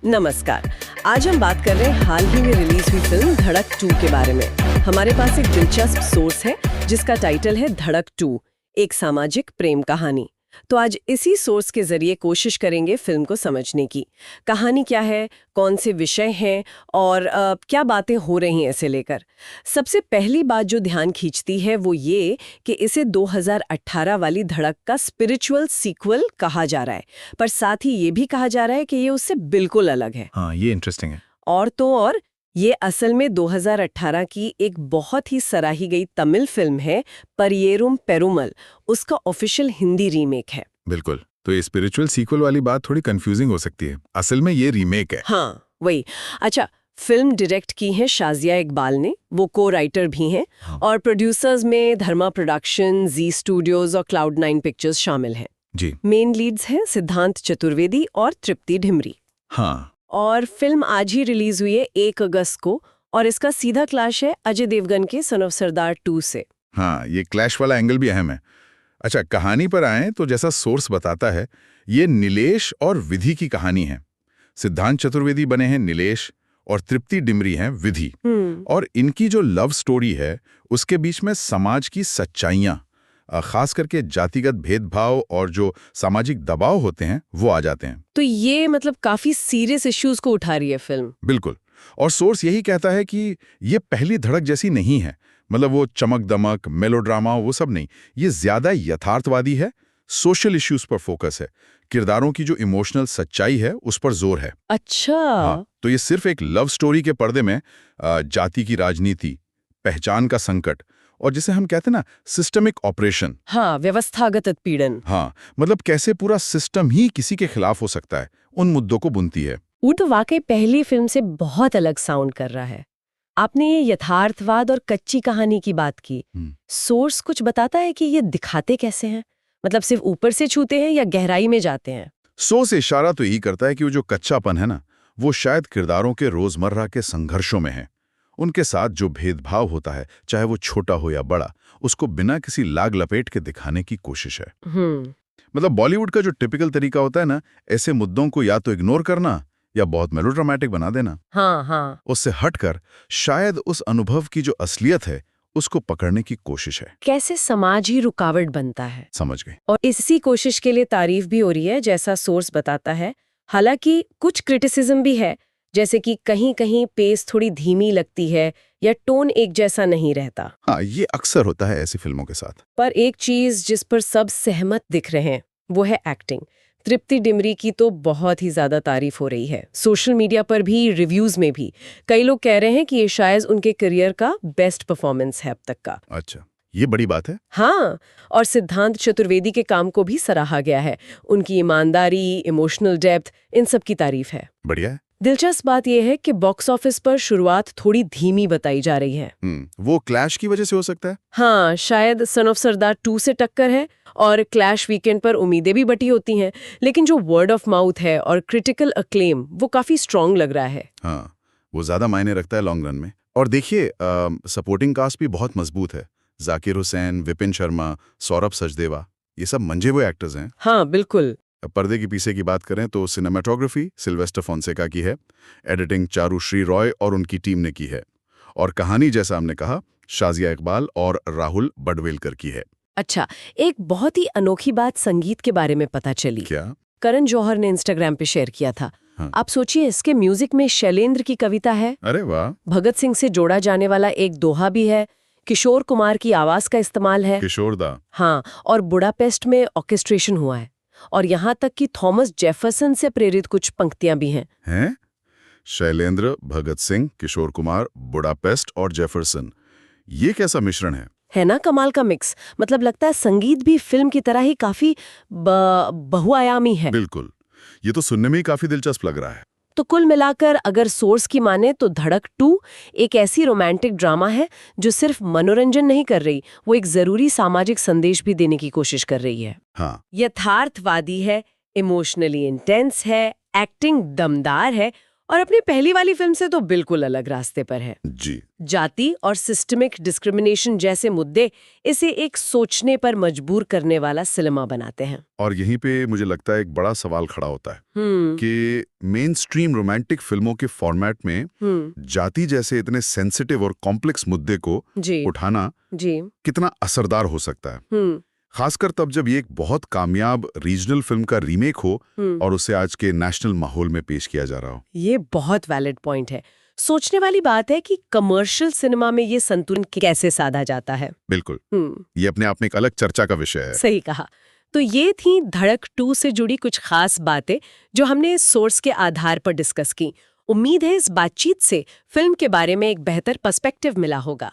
नमस्कार। आज हम बात कर रहे हैं हाल ही में रिलीज हुई फिल्म धड़क 2 के बारे में। हमारे पास एक दिलचस्प सोर्स है जिसका टाइटल है धड़क 2, एक सामाजिक प्रेम कहानी। तो आज इसी सोर्स के जरिए कोशिश करेंगे फिल्म को समझने की। कहानी क्या है, कौन से विषय हैं और क्या बातें हो रही हैं इसे लेकर। सबसे पहली बात जो ध्यान खींचती है वो ये कि इसे 2018 वाली धड़क का स्पिरिचुअल सीक्वल कहा जा रहा है, पर साथ ही ये भी कहा जा रहा है कि ये उससे बिल्कुल अलग है। हाँ, ये इंटरेस्टिंग है। और तो और ये असल में 2018 की एक बहुत ही सराही गई तमिल फिल्म है परियेरुम पेरुमल, उसका ऑफिशियल हिंदी रीमेक है। बिल्कुल। तो ये स्पिरिचुअल सीक्वल वाली बात थोड़ी कंफ्यूजिंग हो सकती है। असल में ये रीमेक है। हाँ, वही। अच्छा, फिल्म डायरेक्ट की है शाजिया इकबाल ने, वो को राइटर भी हैं। और प्रोड्यूसर्स में धर्मा प्रोडक्शन, जी स्टूडियोज और क्लाउड9 पिक्चर्स शामिल हैं। जी। मेन लीड्स हैं सिद्धांत चतुर्वेदी और तृप्ति ढिमरी। हाँ। और फिल्म आज ही रिलीज हुई है 1 अगस्त को, और इसका सीधा क्लैश है अजय देवगन के सन ऑफ सरदार 2 से। हाँ, ये क्लैश वाला एंगल भी अहम है। अच्छा, कहानी पर आएं तो जैसा सोर्स बताता है, ये नीलेश और विधि की कहानी है। सिद्धांत चतुर्वेदी बने हैं नीलेश और तृप्ति डिमरी हैं विधि। और इनकी जो लव स्टोरी है उसके बीच में समाज की सच्चाइयां, खास करके जातिगत भेदभाव और जो सामाजिक दबाव होते हैं वो आ जाते हैं। तो ये मतलब काफी सीरियस इश्यूज को उठा रही है फिल्म। बिल्कुल। और सोर्स यही कहता है कि ये पहली धड़क जैसी नहीं है। मतलब वो चमक दमक मेलोड्रामा वो सब नहीं, ये ज्यादा यथार्थवादी है। सोशल इश्यूज पर फोकस है, किरदारों की जो इमोशनल सच्चाई है उस पर जोर है। अच्छा। हाँ, तो ये सिर्फ एक लव स्टोरी के पर्दे में जाति की राजनीति, पहचान का संकट और जिसे हम कहते हैं ना सिस्टमिक ऑपरेशन, हाँ, व्यवस्थागत उत्पीड़न। हाँ, मतलब कैसे पूरा सिस्टम ही किसी के खिलाफ हो सकता है, उन मुद्दों को बुनती है। वो तो वाकई पहली फिल्म से बहुत अलग साउंड कर रहा है। आपने ये यथार्थवाद और कच्ची कहानी की बात की। सोर्स कुछ बताता है कि ये दिखाते कैसे हैं? मतलब सिर्फ ऊपर से छूते हैं या गहराई में जाते हैं? से इशारा तो यही करता है कि वो जो कच्चापन है ना, वो शायद किरदारों के रोजमर्रा के संघर्षों में है। उनके साथ जो भेदभाव होता है, चाहे वो छोटा हो या बड़ा, उसको बिना किसी लाग लपेट के दिखाने की कोशिश है। मतलब बॉलीवुड का जो टिपिकल तरीका होता है ना, ऐसे मुद्दों को या तो इग्नोर करना या बहुत मेलोड्रामेटिक बना देना। हाँ। उससे हटकर शायद उस अनुभव की जो असलियत है उसको पकड़ने की कोशिश है। कैसे समाज ही रुकावट बनता है। समझ गए। और इसी कोशिश के लिए तारीफ भी हो रही है, जैसा सोर्स बताता है। हालांकि कुछ क्रिटिसिज्म भी है, जैसे कि कहीं कहीं पेस थोड़ी धीमी लगती है या टोन एक जैसा नहीं रहता। हाँ, ये अक्सर होता है ऐसी फिल्मों के साथ। पर एक चीज जिस पर सब सहमत दिख रहे हैं वो है एक्टिंग। तृप्ति डिमरी की तो बहुत ही ज्यादा तारीफ हो रही है। सोशल मीडिया पर भी, रिव्यूज में भी कई लोग कह रहे हैं कि ये शायद उनके करियर का बेस्ट परफॉर्मेंस है अब तक का। अच्छा, ये बड़ी बात है। हाँ, और सिद्धांत चतुर्वेदी के काम को भी सराहा गया है। उनकी ईमानदारी, इमोशनल डेप्थ, इन सब की तारीफ है। बढ़िया है। दिलचस्प बात यह है कि बॉक्स ऑफिस पर शुरुआत थोड़ी धीमी बताई जा रही है। वो क्लैश की वजह से हो सकता है। हाँ, शायद सन ऑफ सरदार 2 से टक्कर है और क्लैश वीकेंड पर उम्मीदें भी बटी होती हैं, लेकिन जो वर्ड ऑफ माउथ है और क्रिटिकल अक्लेम वो काफी स्ट्रांग लग रहा है। हाँ, वो ज्यादा मायने रखता है लॉन्ग रन में। और देखिए, सपोर्टिंग कास्ट भी बहुत मजबूत है। जाकिर हुसैन, विपिन शर्मा, सौरभ सचदेवा, ये सब मंजे हुए एक्टर्स हैं। हाँ, बिल्कुल। पर्दे के पीछे की बात करें तो सिनेमेटोग्राफी सिल्वेस्टर फोंसेका की है, एडिटिंग चारुश्री रॉय और उनकी टीम ने की है, और कहानी जैसा हमने कहा शाजिया इकबाल और राहुल बडवेलकर की है। अच्छा, एक बहुत ही अनोखी बात संगीत के बारे में पता चली। क्या? करण जौहर ने इंस्टाग्राम पे शेयर किया था। हाँ। आप सोचिए, इसके म्यूजिक में शैलेंद्र की कविता है। अरे वाह। भगत सिंह से जोड़ा जाने वाला एक दोहा भी है। किशोर कुमार की आवाज का इस्तेमाल है। किशोरदा। हाँ, और बुडापेस्ट में ऑर्केस्ट्रेशन हुआ है। और यहाँ तक कि थॉमस जेफरसन से प्रेरित कुछ पंक्तियां भी हैं। शैलेंद्र, भगत सिंह, किशोर कुमार, बुडापेस्ट और जेफरसन, ये कैसा मिश्रण है ना कमाल का मिक्स। मतलब लगता है संगीत भी फिल्म की तरह ही काफी बहुआयामी है। बिल्कुल, ये तो सुनने में ही काफी दिलचस्प लग रहा है। तो कुल मिलाकर अगर सोर्स की माने तो धड़क 2 एक ऐसी रोमांटिक ड्रामा है जो सिर्फ मनोरंजन नहीं कर रही, वो एक जरूरी सामाजिक संदेश भी देने की कोशिश कर रही है। हाँ। यथार्थवादी है, इमोशनली इंटेंस है, एक्टिंग दमदार है और अपनी पहली वाली फिल्म से तो बिल्कुल अलग रास्ते पर है। जी। जाति और सिस्टमिक डिस्क्रिमिनेशन जैसे मुद्दे इसे एक सोचने पर मजबूर करने वाला सिनेमा बनाते हैं। और यहीं पे मुझे लगता है एक बड़ा सवाल खड़ा होता है कि मेन स्ट्रीम रोमांटिक फिल्मों के फॉर्मेट में जाति जैसे इतने सेंसिटिव और कॉम्प्लेक्स मुद्दे को जी उठाना जी कितना असरदार हो सकता है, खासकर तब जब ये एक बहुत कामयाब रीजनल फिल्म का रीमेक हो और उसे आज के नेशनल माहौल में पेश किया जा रहा हो। ये बहुत वैलिड पॉइंट है। सोचने वाली बात है कि कमर्शियल सिनेमा में ये संतुलन कैसे साधा जाता है। बिल्कुल, ये अपने आप में एक अलग चर्चा का विषय है। सही कहा। तो ये थी धड़क 2 से जुड़ी कुछ खास बातें जो हमने इस सोर्स के आधार पर डिस्कस की। उम्मीद है इस बातचीत से फिल्म के बारे में एक बेहतर पर्सपेक्टिव मिला होगा।